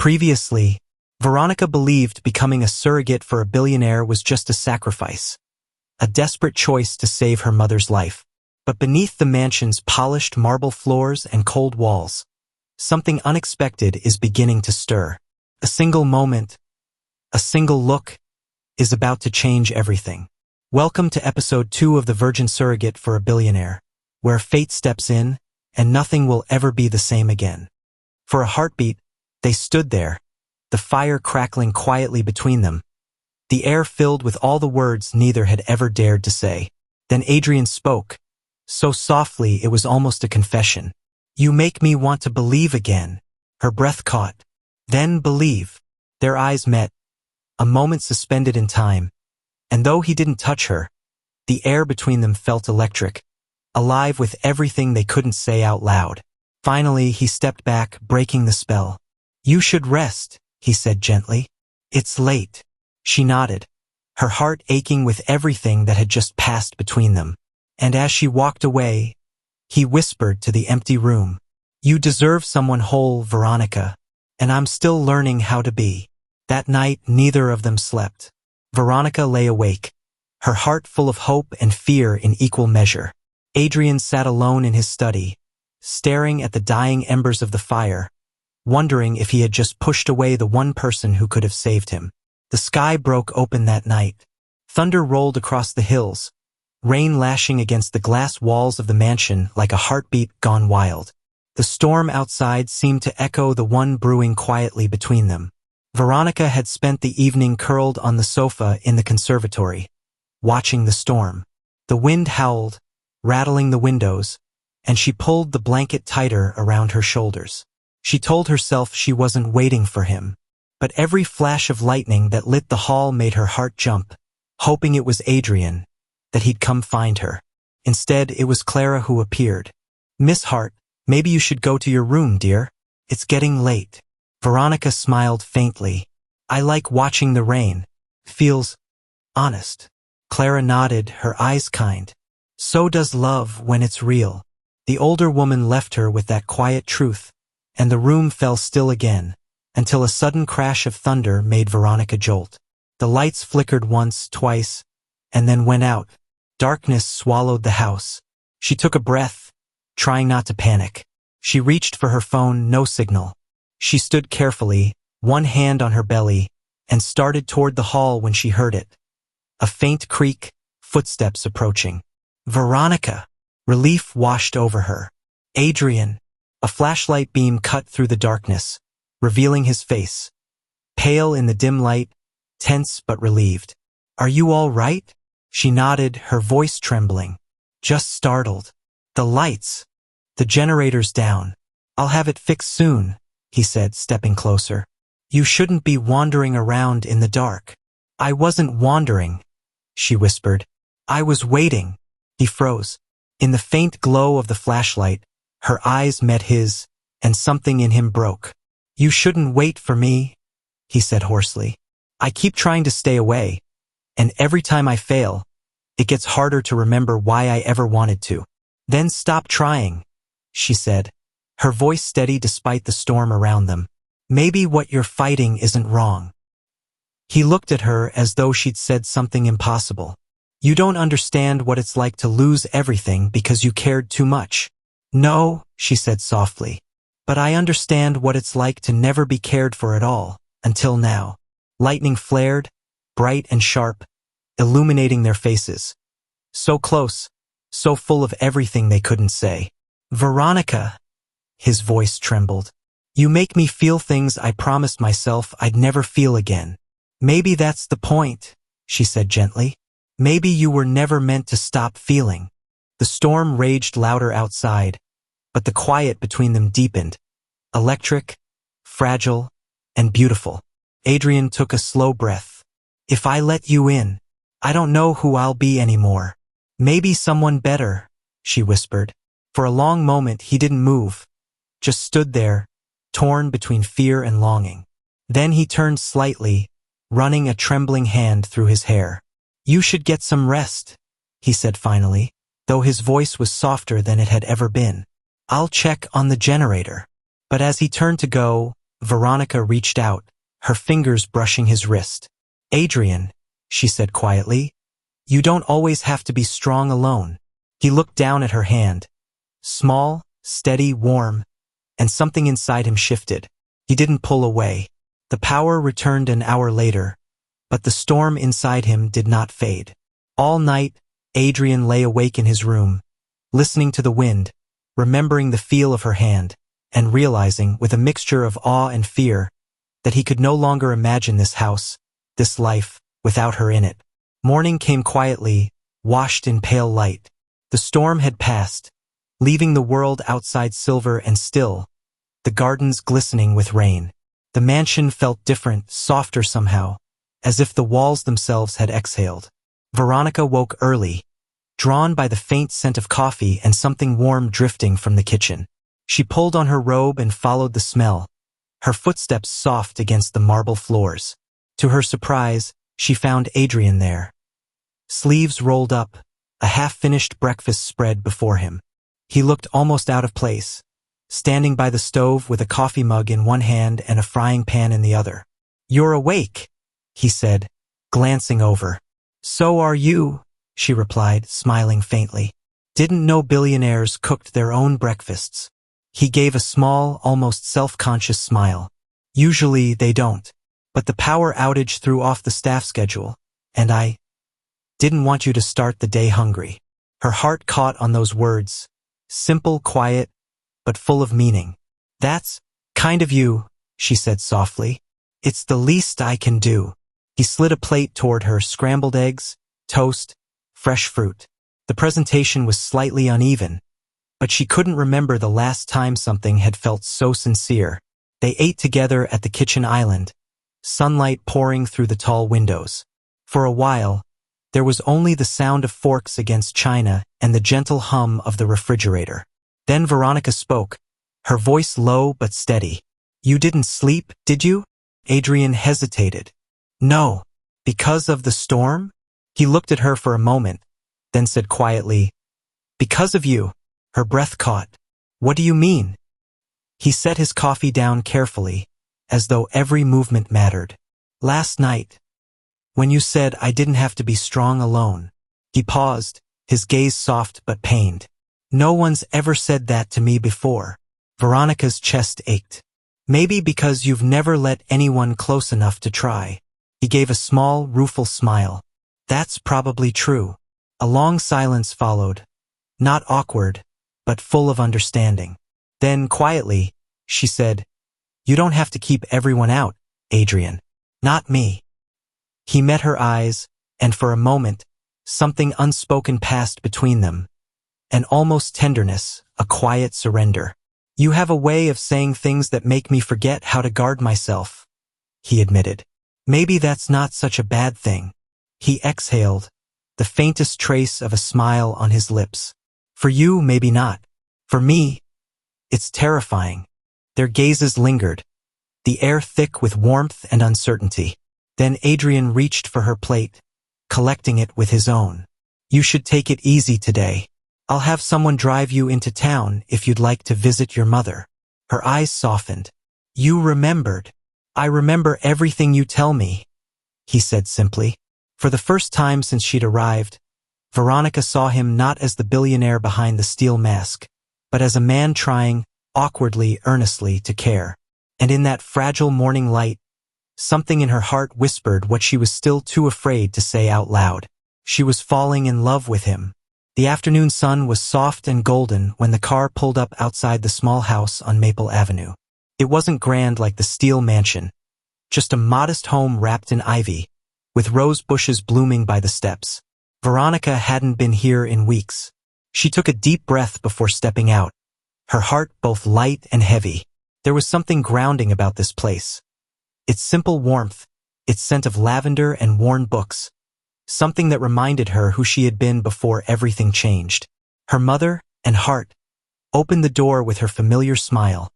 Previously, Veronica believed becoming a surrogate for a billionaire was just a sacrifice, a desperate choice to save her mother's life. But beneath the mansion's polished marble floors and cold walls, something unexpected is beginning to stir. A single moment, a single look, is about to change everything. Welcome to episode 2 of The Virgin Surrogate for a Billionaire, where fate steps in and nothing will ever be the same again. For a heartbeat, they stood there, the fire crackling quietly between them, the air filled with all the words neither had ever dared to say. Then Adrian spoke, so softly it was almost a confession. "You make me want to believe again." Her breath caught. Then believe. Their eyes met, a moment suspended in time, and though he didn't touch her, the air between them felt electric, alive with everything they couldn't say out loud. Finally, he stepped back, breaking the spell. "You should rest," he said gently. "It's late." She nodded, her heart aching with everything that had just passed between them. And as she walked away, he whispered to the empty room, "You deserve someone whole, Veronica, and I'm still learning how to be." That night, neither of them slept. Veronica lay awake, her heart full of hope and fear in equal measure. Adrian sat alone in his study, staring at the dying embers of the fire, wondering if he had just pushed away the one person who could have saved him. The sky broke open that night. Thunder rolled across the hills, rain lashing against the glass walls of the mansion like a heartbeat gone wild. The storm outside seemed to echo the one brewing quietly between them. Veronica had spent the evening curled on the sofa in the conservatory, watching the storm. The wind howled, rattling the windows, and she pulled the blanket tighter around her shoulders. She told herself she wasn't waiting for him, but every flash of lightning that lit the hall made her heart jump, hoping it was Adrian, that he'd come find her. Instead, it was Clara who appeared. "Miss Hart, maybe you should go to your room, dear. It's getting late." Veronica smiled faintly. "I like watching the rain. Feels honest." Clara nodded, her eyes kind. "So does love when it's real." The older woman left her with that quiet truth, and the room fell still again, until a sudden crash of thunder made Veronica jolt. The lights flickered once, twice, and then went out. Darkness swallowed the house. She took a breath, trying not to panic. She reached for her phone, no signal. She stood carefully, one hand on her belly, and started toward the hall when she heard it. A faint creak, footsteps approaching. "Veronica!" Relief washed over her. "Adrian!" A flashlight beam cut through the darkness, revealing his face. Pale in the dim light, tense but relieved. "Are you all right?" She nodded, her voice trembling. "Just startled." "The lights. The generator's down. I'll have it fixed soon," he said, stepping closer. "You shouldn't be wandering around in the dark." "I wasn't wandering," she whispered. "I was waiting." He froze. In the faint glow of the flashlight, her eyes met his, and something in him broke. "You shouldn't wait for me," he said hoarsely. "I keep trying to stay away, and every time I fail, it gets harder to remember why I ever wanted to." "Then stop trying," she said, her voice steady despite the storm around them. "Maybe what you're fighting isn't wrong." He looked at her as though she'd said something impossible. "You don't understand what it's like to lose everything because you cared too much." "No," she said softly, "but I understand what it's like to never be cared for at all, until now." Lightning flared, bright and sharp, illuminating their faces. So close, so full of everything they couldn't say. "Veronica," his voice trembled. "You make me feel things I promised myself I'd never feel again." "Maybe that's the point," she said gently. "Maybe you were never meant to stop feeling." The storm raged louder outside, but the quiet between them deepened, electric, fragile, and beautiful. Adrian took a slow breath. "If I let you in, I don't know who I'll be anymore. Maybe someone better," she whispered. For a long moment he didn't move, just stood there, torn between fear and longing. Then he turned slightly, running a trembling hand through his hair. "You should get some rest," he said finally, though his voice was softer than it had ever been. "I'll check on the generator." But as he turned to go, Veronica reached out, her fingers brushing his wrist. "Adrian," she said quietly, "you don't always have to be strong alone." He looked down at her hand. Small, steady, warm, and something inside him shifted. He didn't pull away. The power returned an hour later, but the storm inside him did not fade. All night, Adrian lay awake in his room, listening to the wind, remembering the feel of her hand, and realizing, with a mixture of awe and fear, that he could no longer imagine this house, this life, without her in it. Morning came quietly, washed in pale light. The storm had passed, leaving the world outside silver and still, the gardens glistening with rain. The mansion felt different, softer somehow, as if the walls themselves had exhaled. Veronica woke early, drawn by the faint scent of coffee and something warm drifting from the kitchen. She pulled on her robe and followed the smell, her footsteps soft against the marble floors. To her surprise, she found Adrian there. Sleeves rolled up, a half-finished breakfast spread before him. He looked almost out of place, standing by the stove with a coffee mug in one hand and a frying pan in the other. "You're awake," he said, glancing over. "So are you," she replied, smiling faintly. "Didn't know billionaires cooked their own breakfasts." He gave a small, almost self-conscious smile. "Usually they don't. But the power outage threw off the staff schedule, and I didn't want you to start the day hungry." Her heart caught on those words, simple, quiet, but full of meaning. "That's kind of you," she said softly. "It's the least I can do." He slid a plate toward her, scrambled eggs, toast, fresh fruit. The presentation was slightly uneven, but she couldn't remember the last time something had felt so sincere. They ate together at the kitchen island, sunlight pouring through the tall windows. For a while, there was only the sound of forks against china and the gentle hum of the refrigerator. Then Veronica spoke, her voice low but steady. "You didn't sleep, did you?" Adrian hesitated. "No." "Because of the storm?" He looked at her for a moment, then said quietly, "Because of you." Her breath caught. "What do you mean?" He set his coffee down carefully, as though every movement mattered. "Last night, when you said I didn't have to be strong alone." He paused, his gaze soft but pained. "No one's ever said that to me before." Veronica's chest ached. "Maybe because you've never let anyone close enough to try." He gave a small, rueful smile. "That's probably true." A long silence followed, not awkward, but full of understanding. Then, quietly, she said, "You don't have to keep everyone out, Adrian. Not me." He met her eyes, and for a moment, something unspoken passed between them. An almost tenderness, a quiet surrender. "You have a way of saying things that make me forget how to guard myself," he admitted. "Maybe that's not such a bad thing." He exhaled, the faintest trace of a smile on his lips. "For you, maybe not. For me, it's terrifying." Their gazes lingered, the air thick with warmth and uncertainty. Then Adrian reached for her plate, collecting it with his own. "You should take it easy today. I'll have someone drive you into town if you'd like to visit your mother." Her eyes softened. "You remembered." "I remember everything you tell me," he said simply. For the first time since she'd arrived, Veronica saw him not as the billionaire behind the steel mask, but as a man trying, awkwardly, earnestly, to care. And in that fragile morning light, something in her heart whispered what she was still too afraid to say out loud. She was falling in love with him. The afternoon sun was soft and golden when the car pulled up outside the small house on Maple Avenue. It wasn't grand like the steel mansion, just a modest home wrapped in ivy, with rose bushes blooming by the steps. Veronica hadn't been here in weeks. She took a deep breath before stepping out, her heart both light and heavy. There was something grounding about this place. Its simple warmth, its scent of lavender and worn books, something that reminded her who she had been before everything changed. Her mother and heart opened the door with her familiar smile,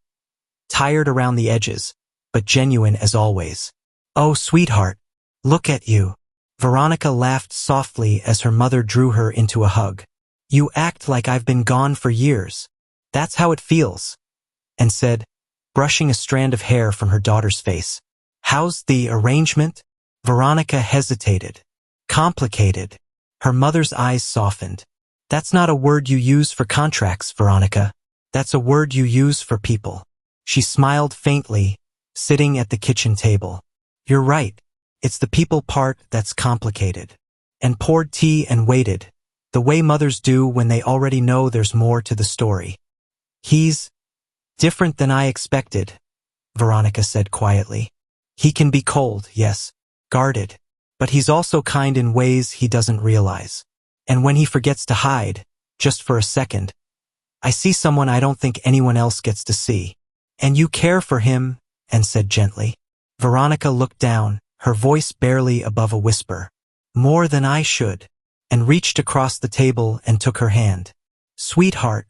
tired around the edges, but genuine as always. "Oh, sweetheart, look at you." Veronica laughed softly as her mother drew her into a hug. "You act like I've been gone for years. That's how it feels," and said, brushing a strand of hair from her daughter's face. "How's the arrangement?" Veronica hesitated. "Complicated." Her mother's eyes softened. "That's not a word you use for contracts, Veronica. That's a word you use for people." She smiled faintly, sitting at the kitchen table. "You're right. It's the people part that's complicated." And poured tea and waited, the way mothers do when they already know there's more to the story. "He's different than I expected," Veronica said quietly. "He can be cold, yes, guarded, but he's also kind in ways he doesn't realize. And when he forgets to hide, just for a second, I see someone I don't think anyone else gets to see. And you care for him," and said gently. Veronica looked down, her voice barely above a whisper. "More than I should," and reached across the table and took her hand. "Sweetheart,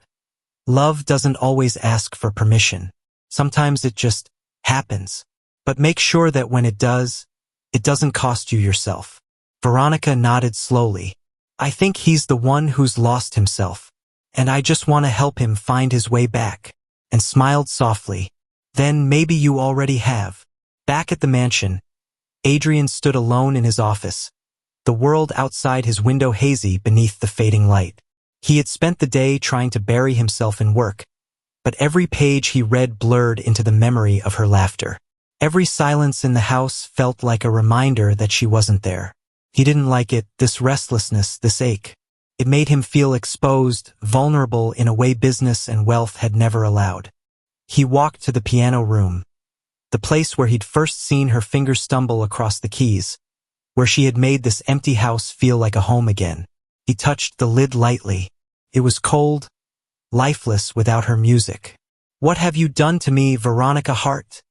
love doesn't always ask for permission. Sometimes it just happens. But make sure that when it does, it doesn't cost you yourself." Veronica nodded slowly. "I think he's the one who's lost himself, and I just want to help him find his way back," and smiled softly. "Then maybe you already have." Back at the mansion, Adrian stood alone in his office, the world outside his window hazy beneath the fading light. He had spent the day trying to bury himself in work, but every page he read blurred into the memory of her laughter. Every silence in the house felt like a reminder that she wasn't there. He didn't like it, this restlessness, this ache. It made him feel exposed, vulnerable in a way business and wealth had never allowed. He walked to the piano room, the place where he'd first seen her fingers stumble across the keys, where she had made this empty house feel like a home again. He touched the lid lightly. It was cold, lifeless without her music. "What have you done to me, Veronica Hart?"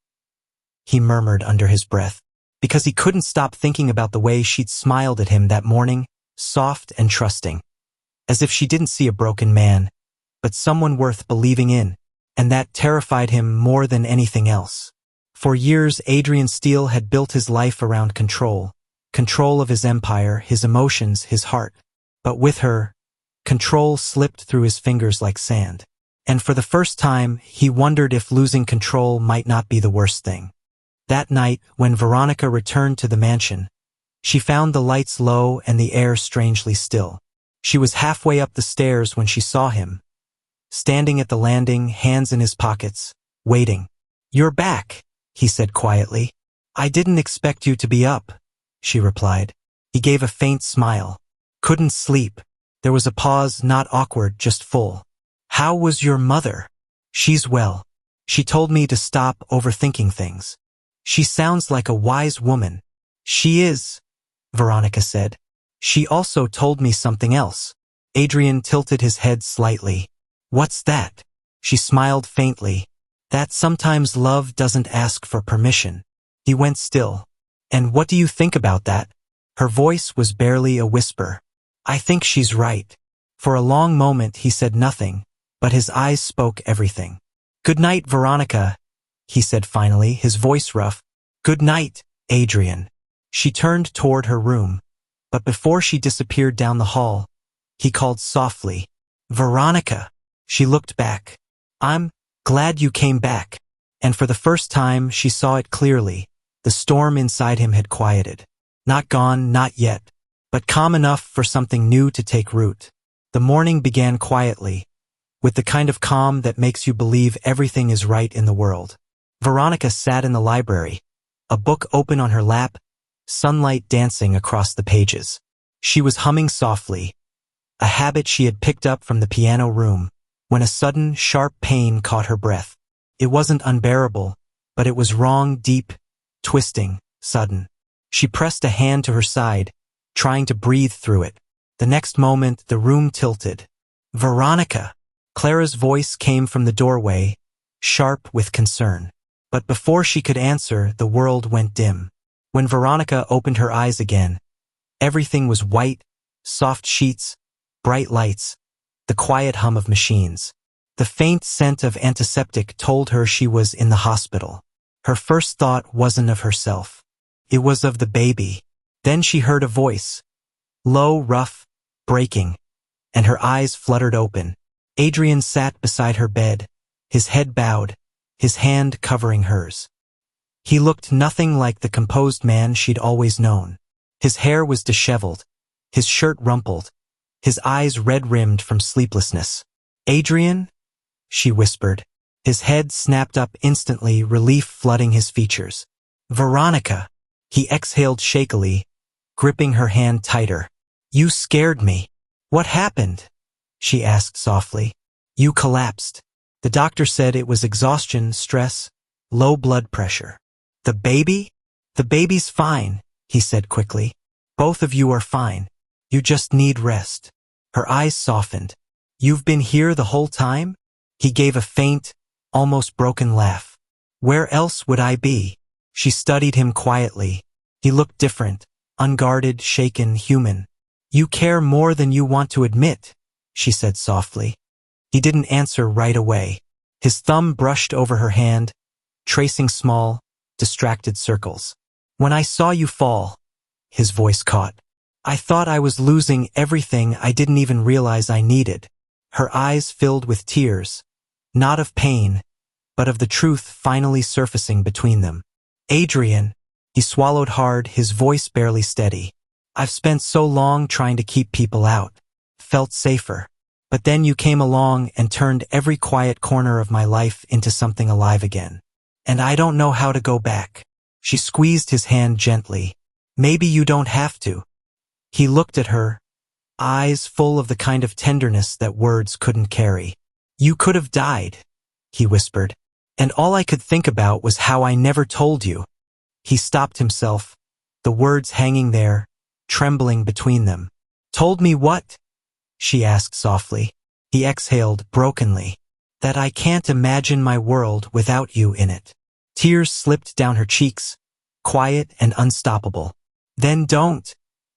he murmured under his breath, because he couldn't stop thinking about the way she'd smiled at him that morning, soft and trusting, as if she didn't see a broken man, but someone worth believing in, and that terrified him more than anything else. For years, Adrian Steele had built his life around control of his empire, his emotions, his heart. But with her, control slipped through his fingers like sand. And for the first time, he wondered if losing control might not be the worst thing. That night, when Veronica returned to the mansion, she found the lights low and the air strangely still. She was halfway up the stairs when she saw him, standing at the landing, hands in his pockets, waiting. "You're back," he said quietly. "I didn't expect you to be up," she replied. He gave a faint smile. "Couldn't sleep." There was a pause, not awkward, just full. "How was your mother?" "She's well. She told me to stop overthinking things." "She sounds like a wise woman." "She is," Veronica said. "She also told me something else." Adrian tilted his head slightly. "What's that?" She smiled faintly. "That sometimes love doesn't ask for permission." He went still. "And what do you think about that?" Her voice was barely a whisper. "I think she's right." For a long moment he said nothing, but his eyes spoke everything. "Good night, Veronica," he said finally, his voice rough. "Good night, Adrian." She turned toward her room, but before she disappeared down the hall, he called softly, "Veronica." She looked back. "I'm glad you came back." And for the first time, she saw it clearly. The storm inside him had quieted. Not gone, not yet, but calm enough for something new to take root. The morning began quietly, with the kind of calm that makes you believe everything is right in the world. Veronica sat in the library, a book open on her lap, sunlight dancing across the pages. She was humming softly, a habit she had picked up from the piano room, when a sudden, sharp pain caught her breath. It wasn't unbearable, but it was wrong, deep, twisting, sudden. She pressed a hand to her side, trying to breathe through it. The next moment, the room tilted. "Veronica!" Clara's voice came from the doorway, sharp with concern. But before she could answer, the world went dim. When Veronica opened her eyes again, everything was white, soft sheets, bright lights, the quiet hum of machines. The faint scent of antiseptic told her she was in the hospital. Her first thought wasn't of herself. It was of the baby. Then she heard a voice, low, rough, breaking, and her eyes fluttered open. Adrian sat beside her bed, his head bowed, his hand covering hers. He looked nothing like the composed man she'd always known. His hair was disheveled, his shirt rumpled, his eyes red-rimmed from sleeplessness. "Adrian?" she whispered. His head snapped up instantly, relief flooding his features. "Veronica!" He exhaled shakily, gripping her hand tighter. "You scared me." "What happened?" she asked softly. "You collapsed. The doctor said it was exhaustion, stress, low blood pressure." "The baby?" "The baby's fine," he said quickly. "Both of you are fine. You just need rest." Her eyes softened. "You've been here the whole time?" He gave a faint, almost broken laugh. "Where else would I be?" She studied him quietly. He looked different, unguarded, shaken, human. "You care more than you want to admit," she said softly. He didn't answer right away. His thumb brushed over her hand, tracing small, distracted circles. "When I saw you fall," his voice caught, "I thought I was losing everything I didn't even realize I needed." Her eyes filled with tears, not of pain, but of the truth finally surfacing between them. "Adrian," he swallowed hard, his voice barely steady. "I've spent so long trying to keep people out, felt safer. But then you came along and turned every quiet corner of my life into something alive again. And I don't know how to go back." She squeezed his hand gently. "Maybe you don't have to." He looked at her, eyes full of the kind of tenderness that words couldn't carry. "You could have died," he whispered. "And all I could think about was how I never told you." He stopped himself, the words hanging there, trembling between them. "Told me what?" she asked softly. He exhaled brokenly. "That I can't imagine my world without you in it." Tears slipped down her cheeks, quiet and unstoppable. "Then don't,"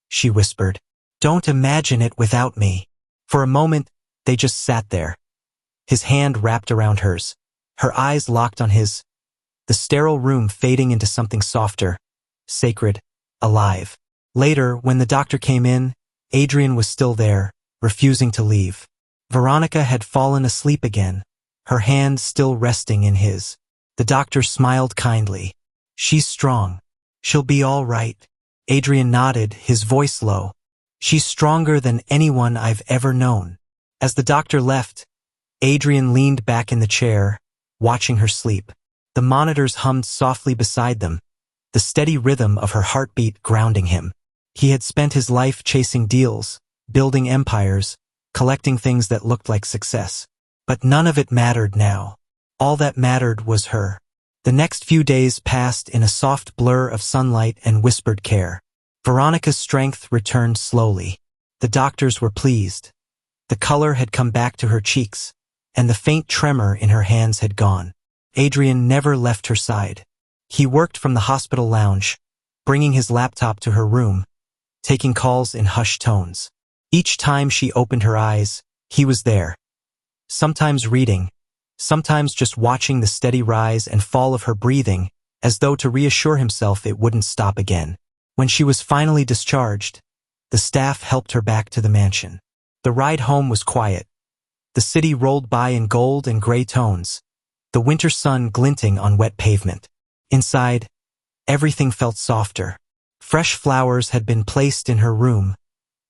she whispered. "Don't imagine it without me." For a moment, they just sat there. His hand wrapped around hers, her eyes locked on his, the sterile room fading into something softer, sacred, alive. Later, when the doctor came in, Adrian was still there, refusing to leave. Veronica had fallen asleep again, her hand still resting in his. The doctor smiled kindly. "She's strong. She'll be all right." Adrian nodded, his voice low. "She's stronger than anyone I've ever known." As the doctor left, Adrian leaned back in the chair, watching her sleep. The monitors hummed softly beside them, the steady rhythm of her heartbeat grounding him. He had spent his life chasing deals, building empires, collecting things that looked like success. But none of it mattered now. All that mattered was her. The next few days passed in a soft blur of sunlight and whispered care. Veronica's strength returned slowly. The doctors were pleased. The color had come back to her cheeks, and the faint tremor in her hands had gone. Adrian never left her side. He worked from the hospital lounge, bringing his laptop to her room, taking calls in hushed tones. Each time she opened her eyes, he was there. Sometimes reading, sometimes just watching the steady rise and fall of her breathing, as though to reassure himself it wouldn't stop again. When she was finally discharged, the staff helped her back to the mansion. The ride home was quiet. The city rolled by in gold and gray tones, the winter sun glinting on wet pavement. Inside, everything felt softer. Fresh flowers had been placed in her room,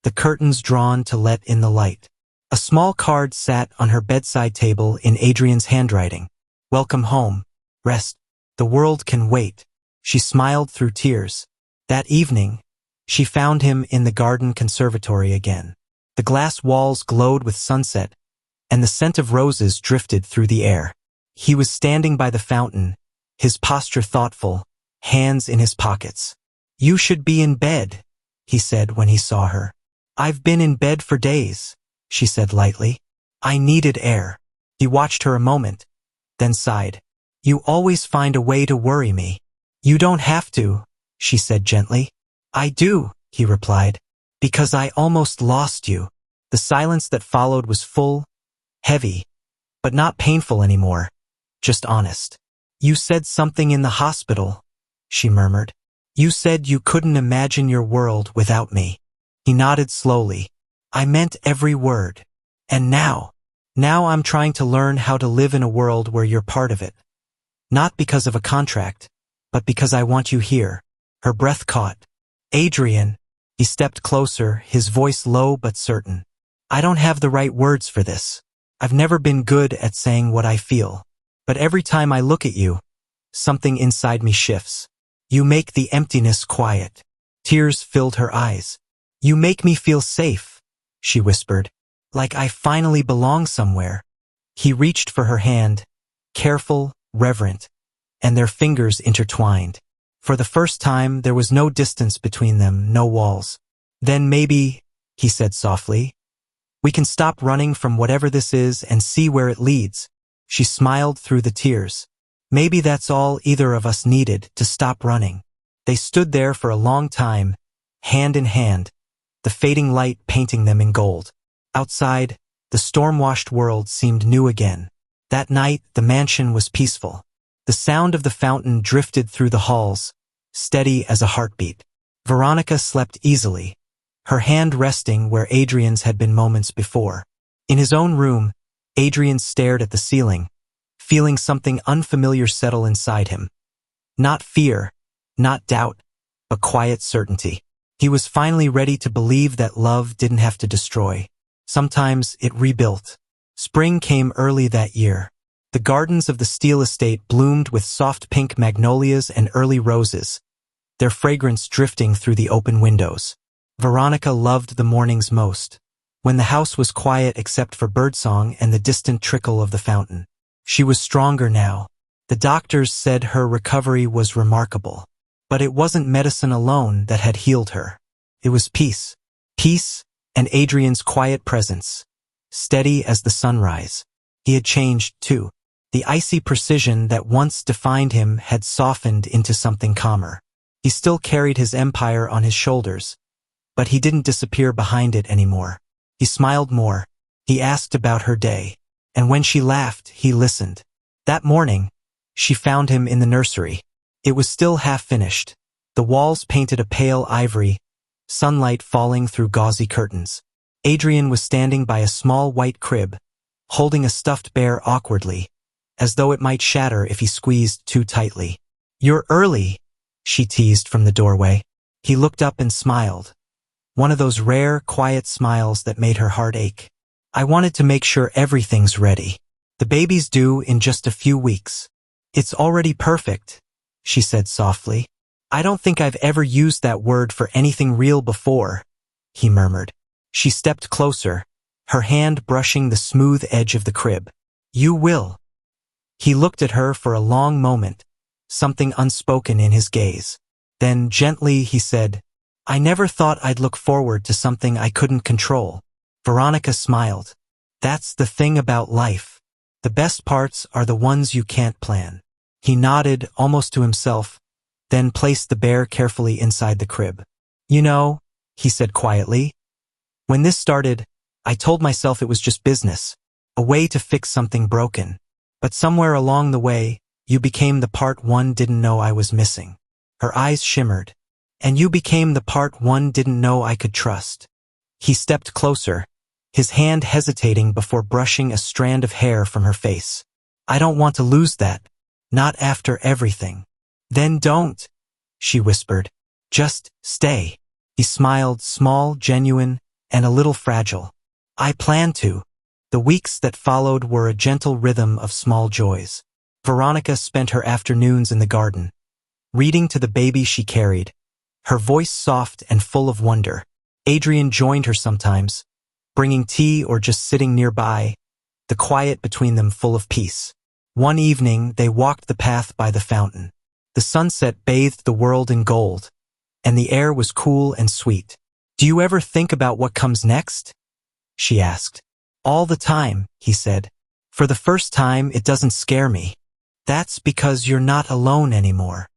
the curtains drawn to let in the light. A small card sat on her bedside table in Adrian's handwriting. "Welcome home. Rest. The world can wait." She smiled through tears. That evening, she found him in the garden conservatory again. The glass walls glowed with sunset, and the scent of roses drifted through the air. He was standing by the fountain, his posture thoughtful, hands in his pockets. "You should be in bed," he said when he saw her. "I've been in bed for days," she said lightly. "I needed air." He watched her a moment, then sighed. "You always find a way to worry me." "You don't have to," she said gently. "I do," he replied, "because I almost lost you." The silence that followed was full, heavy, but not painful anymore, just honest. "You said something in the hospital," she murmured. "You said you couldn't imagine your world without me." He nodded slowly. "I meant every word. And now I'm trying to learn how to live in a world where you're part of it. Not because of a contract, but because I want you here. Her breath caught. Adrian. He stepped closer, his voice low but certain. I don't have the right words for this. I've never been good at saying what I feel. But every time I look at you, something inside me shifts. You make the emptiness quiet. Tears filled her eyes. You make me feel safe, she whispered. Like I finally belong somewhere. He reached for her hand, careful, reverent, and their fingers intertwined. For the first time, there was no distance between them, no walls. Then maybe, he said softly, we can stop running from whatever this is and see where it leads. She smiled through the tears. Maybe that's all either of us needed, to stop running. They stood there for a long time, hand in hand, the fading light painting them in gold. Outside, the storm-washed world seemed new again. That night, the mansion was peaceful. The sound of the fountain drifted through the halls, steady as a heartbeat. Veronica slept easily, her hand resting where Adrian's had been moments before. In his own room, Adrian stared at the ceiling, feeling something unfamiliar settle inside him. Not fear, not doubt, but quiet certainty. He was finally ready to believe that love didn't have to destroy. Sometimes it rebuilt. Spring came early that year. The gardens of the Steele estate bloomed with soft pink magnolias and early roses, their fragrance drifting through the open windows. Veronica loved the mornings most, when the house was quiet except for birdsong and the distant trickle of the fountain. She was stronger now. The doctors said her recovery was remarkable. But it wasn't medicine alone that had healed her. It was peace. Peace and Adrian's quiet presence, steady as the sunrise. He had changed, too. The icy precision that once defined him had softened into something calmer. He still carried his empire on his shoulders, but he didn't disappear behind it anymore. He smiled more. He asked about her day. And when she laughed, he listened. That morning, she found him in the nursery. It was still half-finished. The walls painted a pale ivory, sunlight falling through gauzy curtains. Adrian was standing by a small white crib, holding a stuffed bear awkwardly, as though it might shatter if he squeezed too tightly. You're early, she teased from the doorway. He looked up and smiled. One of those rare, quiet smiles that made her heart ache. I wanted to make sure everything's ready. The baby's due in just a few weeks. It's already perfect, she said softly. I don't think I've ever used that word for anything real before, he murmured. She stepped closer, her hand brushing the smooth edge of the crib. You will. He looked at her for a long moment, something unspoken in his gaze. Then gently he said, I never thought I'd look forward to something I couldn't control. Veronica smiled. That's the thing about life. The best parts are the ones you can't plan. He nodded, almost to himself, then placed the bear carefully inside the crib. You know, he said quietly, when this started, I told myself it was just business, a way to fix something broken. But somewhere along the way, you became the part one didn't know I was missing. Her eyes shimmered. And you became the part one didn't know I could trust. He stepped closer, his hand hesitating before brushing a strand of hair from her face. I don't want to lose that. Not after everything. Then don't, she whispered. Just stay. He smiled, small, genuine, and a little fragile. I plan to. The weeks that followed were a gentle rhythm of small joys. Veronica spent her afternoons in the garden, reading to the baby she carried, her voice soft and full of wonder. Adrian joined her sometimes, bringing tea or just sitting nearby, the quiet between them full of peace. One evening, they walked the path by the fountain. The sunset bathed the world in gold, and the air was cool and sweet. Do you ever think about what comes next? She asked. All the time, he said. For the first time, it doesn't scare me. That's because you're not alone anymore.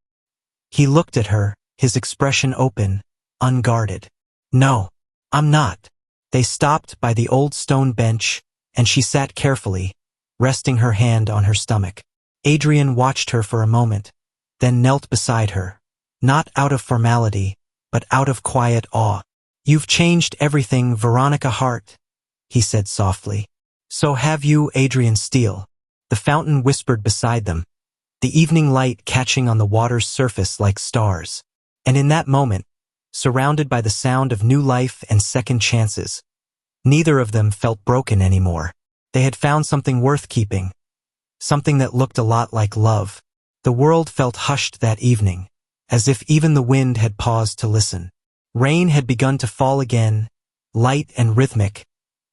He looked at her, his expression open, unguarded. No, I'm not. They stopped by the old stone bench, and she sat carefully, resting her hand on her stomach. Adrian watched her for a moment, then knelt beside her, not out of formality, but out of quiet awe. You've changed everything, Veronica Hart, he said softly. So have you, Adrian Steele. The fountain whispered beside them, the evening light catching on the water's surface like stars. And in that moment, surrounded by the sound of new life and second chances, neither of them felt broken anymore. They had found something worth keeping, something that looked a lot like love. The world felt hushed that evening, as if even the wind had paused to listen. Rain had begun to fall again, light and rhythmic,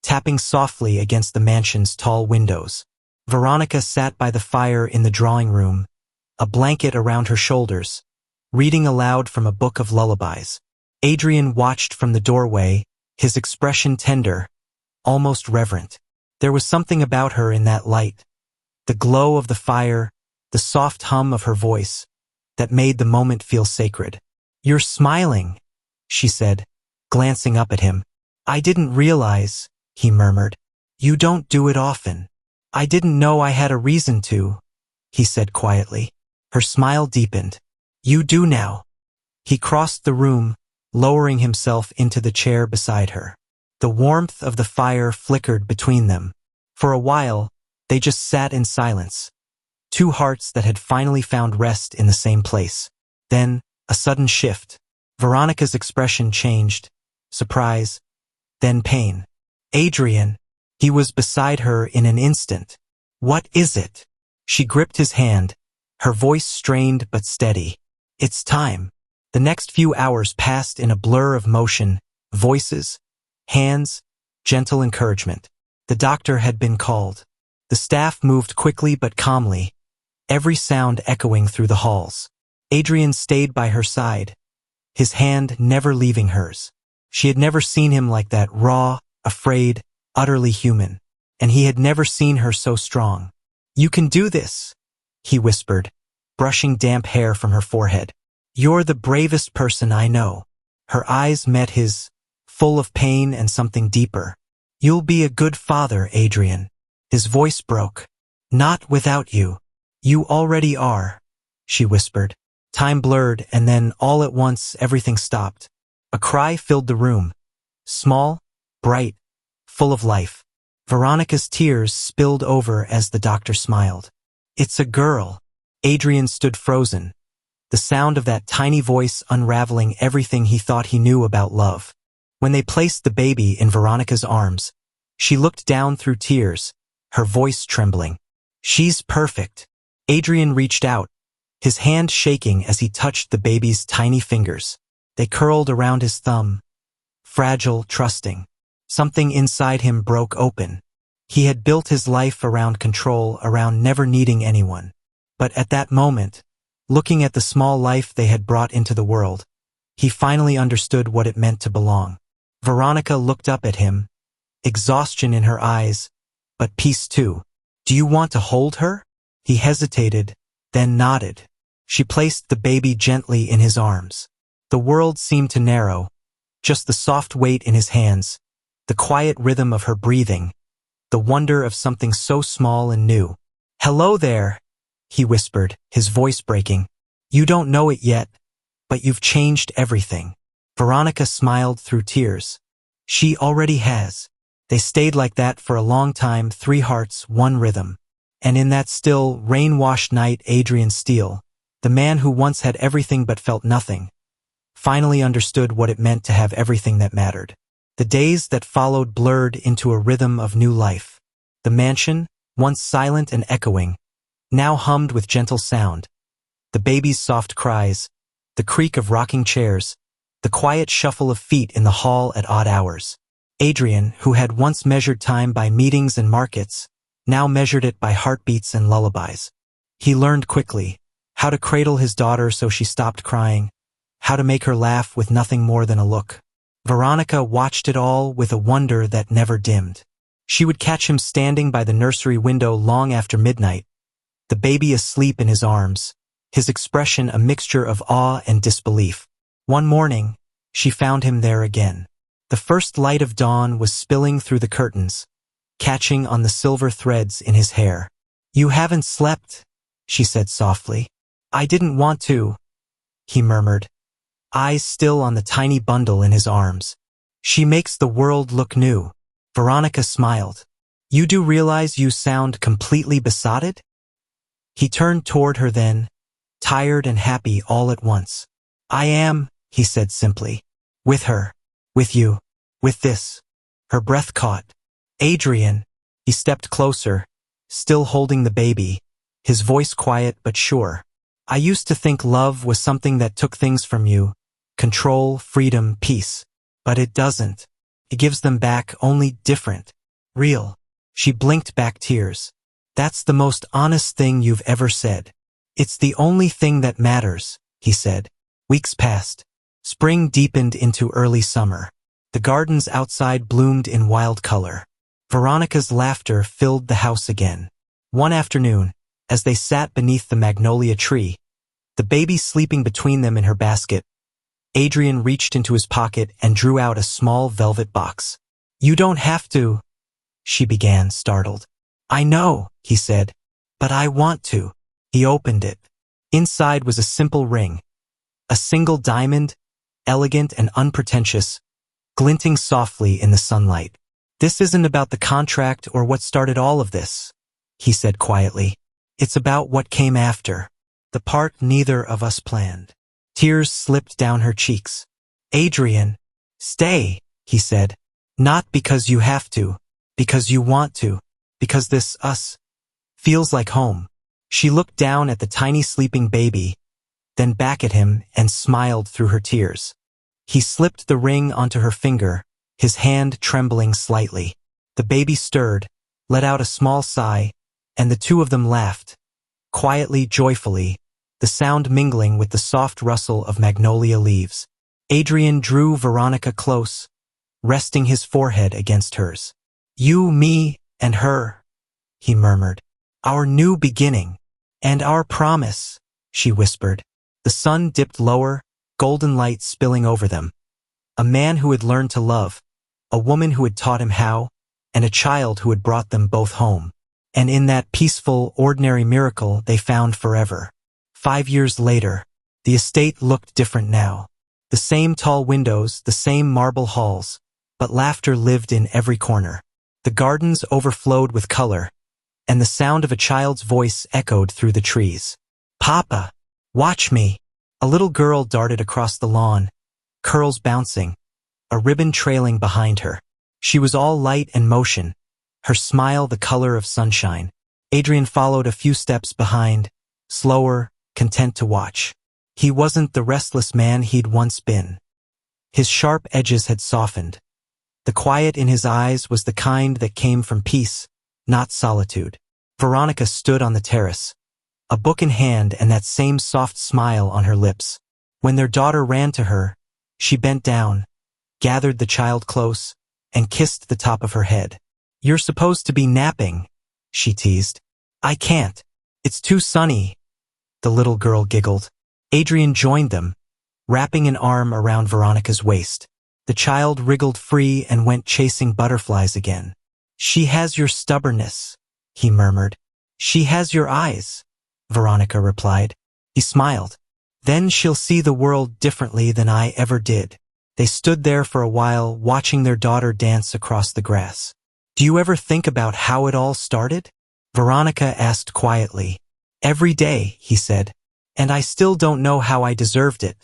tapping softly against the mansion's tall windows. Veronica sat by the fire in the drawing room, a blanket around her shoulders, reading aloud from a book of lullabies. Adrian watched from the doorway, his expression tender, almost reverent. There was something about her in that light, the glow of the fire, the soft hum of her voice, that made the moment feel sacred. "You're smiling," she said, glancing up at him. "I didn't realize," he murmured. "You don't do it often." "I didn't know I had a reason to," he said quietly. Her smile deepened. "You do now." He crossed the room, lowering himself into the chair beside her. The warmth of the fire flickered between them. For a while, they just sat in silence, two hearts that had finally found rest in the same place. Then, a sudden shift. Veronica's expression changed, surprise, then pain. "Adrian," he was beside her in an instant. "What is it?" She gripped his hand, her voice strained but steady. "It's time." The next few hours passed in a blur of motion, voices, hands, gentle encouragement. The doctor had been called. The staff moved quickly but calmly, every sound echoing through the halls. Adrian stayed by her side, his hand never leaving hers. She had never seen him like that, raw, afraid, utterly human. And he had never seen her so strong. "You can do this," he whispered, brushing damp hair from her forehead. "You're the bravest person I know." Her eyes met his, full of pain and something deeper. "You'll be a good father, Adrian." His voice broke. "Not without you." "You already are," she whispered. Time blurred, and then, all at once, everything stopped. A cry filled the room. Small, bright, full of life. Veronica's tears spilled over as the doctor smiled. "It's a girl." Adrian stood frozen, the sound of that tiny voice unraveling everything he thought he knew about love. When they placed the baby in Veronica's arms, she looked down through tears, her voice trembling. "She's perfect." Adrian reached out, his hand shaking as he touched the baby's tiny fingers. They curled around his thumb, fragile, trusting. Something inside him broke open. He had built his life around control, around never needing anyone. But at that moment, looking at the small life they had brought into the world, he finally understood what it meant to belong. Veronica looked up at him, exhaustion in her eyes, but peace too. "Do you want to hold her?" He hesitated, then nodded. She placed the baby gently in his arms. The world seemed to narrow, just the soft weight in his hands, the quiet rhythm of her breathing, the wonder of something so small and new. "Hello there," he whispered, his voice breaking. "You don't know it yet, but you've changed everything." Veronica smiled through tears. She already has. They stayed like that for a long time, three hearts, one rhythm. And in that still, rain-washed night, Adrian Steele, the man who once had everything but felt nothing, finally understood what it meant to have everything that mattered. The days that followed blurred into a rhythm of new life. The mansion, once silent and echoing, now hummed with gentle sound. The baby's soft cries, the creak of rocking chairs, the quiet shuffle of feet in the hall at odd hours. Adrian, who had once measured time by meetings and markets, now measured it by heartbeats and lullabies. He learned quickly how to cradle his daughter so she stopped crying, how to make her laugh with nothing more than a look. Veronica watched it all with a wonder that never dimmed. She would catch him standing by the nursery window long after midnight, the baby asleep in his arms, his expression a mixture of awe and disbelief. One morning, she found him there again. The first light of dawn was spilling through the curtains, catching on the silver threads in his hair. "You haven't slept," she said softly. "I didn't want to," he murmured, eyes still on the tiny bundle in his arms. "She makes the world look new." Veronica smiled. "You do realize you sound completely besotted?" He turned toward her then, tired and happy all at once. I am, he said simply. With her. With you. With this. Her breath caught. Adrian. He stepped closer, still holding the baby, his voice quiet but sure. I used to think love was something that took things from you. Control, freedom, peace. But it doesn't. It gives them back, only different. Real. She blinked back tears. That's the most honest thing you've ever said. It's the only thing that matters, he said. Weeks passed. Spring deepened into early summer. The gardens outside bloomed in wild color. Veronica's laughter filled the house again. One afternoon, as they sat beneath the magnolia tree, the baby sleeping between them in her basket, Adrian reached into his pocket and drew out a small velvet box. You don't have to, she began, startled. I know, he said, but I want to. He opened it. Inside was a simple ring. A single diamond, elegant and unpretentious, glinting softly in the sunlight. This isn't about the contract or what started all of this, he said quietly. It's about what came after. The part neither of us planned. Tears slipped down her cheeks. Adrian, stay, he said. Not because you have to, because you want to, because this, us, feels like home. She looked down at the tiny sleeping baby, then back at him and smiled through her tears. He slipped the ring onto her finger, his hand trembling slightly. The baby stirred, let out a small sigh, and the two of them laughed, quietly, joyfully, the sound mingling with the soft rustle of magnolia leaves. Adrian drew Veronica close, resting his forehead against hers. You, me, and her, he murmured. Our new beginning. And our promise, she whispered. The sun dipped lower, golden light spilling over them. A man who had learned to love, a woman who had taught him how, and a child who had brought them both home. And in that peaceful, ordinary miracle they found forever. 5 years later, the estate looked different now. The same tall windows, the same marble halls, but laughter lived in every corner. The gardens overflowed with color, and the sound of a child's voice echoed through the trees. Papa, watch me. A little girl darted across the lawn, curls bouncing, a ribbon trailing behind her. She was all light and motion, her smile the color of sunshine. Adrian followed a few steps behind, slower, content to watch. He wasn't the restless man he'd once been. His sharp edges had softened. The quiet in his eyes was the kind that came from peace, not solitude. Veronica stood on the terrace, a book in hand and that same soft smile on her lips. When their daughter ran to her, she bent down, gathered the child close, and kissed the top of her head. You're supposed to be napping, she teased. I can't. It's too sunny, the little girl giggled. Adrian joined them, wrapping an arm around Veronica's waist. The child wriggled free and went chasing butterflies again. She has your stubbornness, he murmured. She has your eyes, Veronica replied. He smiled. Then she'll see the world differently than I ever did. They stood there for a while, watching their daughter dance across the grass. Do you ever think about how it all started? Veronica asked quietly. Every day, he said. And I still don't know how I deserved it.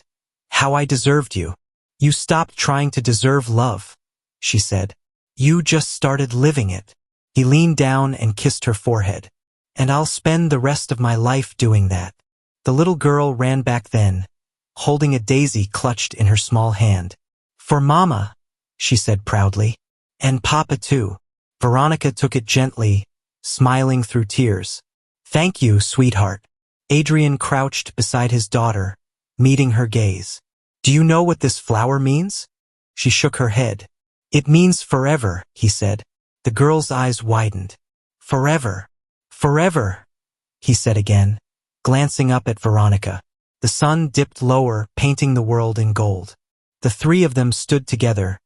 How I deserved you. You stopped trying to deserve love, she said. You just started living it. He leaned down and kissed her forehead. And I'll spend the rest of my life doing that. The little girl ran back then, holding a daisy clutched in her small hand. For Mama, she said proudly. And Papa too. Veronica took it gently, smiling through tears. Thank you, sweetheart. Adrian crouched beside his daughter, meeting her gaze. Do you know what this flower means? She shook her head. It means forever, he said. The girl's eyes widened. Forever. Forever, he said again, glancing up at Veronica. The sun dipped lower, painting the world in gold. The three of them stood together,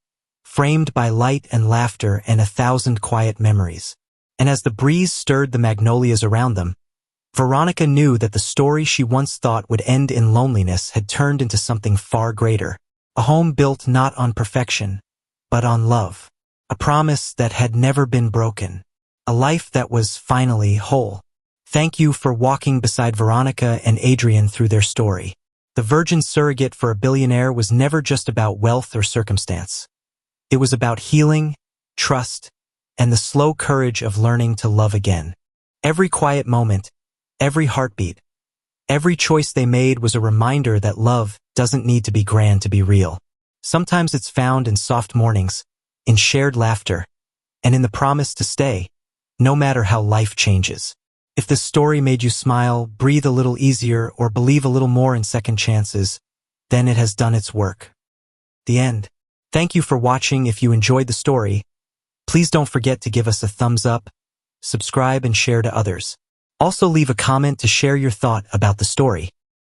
framed by light and laughter and 1,000 quiet memories. And as the breeze stirred the magnolias around them, Veronica knew that the story she once thought would end in loneliness had turned into something far greater. A home built not on perfection, but on love. A promise that had never been broken. A life that was finally whole. Thank you for walking beside Veronica and Adrian through their story. The virgin surrogate for a billionaire was never just about wealth or circumstance. It was about healing, trust, and the slow courage of learning to love again. Every quiet moment, every heartbeat, every choice they made was a reminder that love doesn't need to be grand to be real. Sometimes it's found in soft mornings, in shared laughter, and in the promise to stay, no matter how life changes. If this story made you smile, breathe a little easier, or believe a little more in second chances, then it has done its work. The end. Thank you for watching. If you enjoyed the story, please don't forget to give us a thumbs up, subscribe, and share to others. Also leave a comment to share your thought about the story.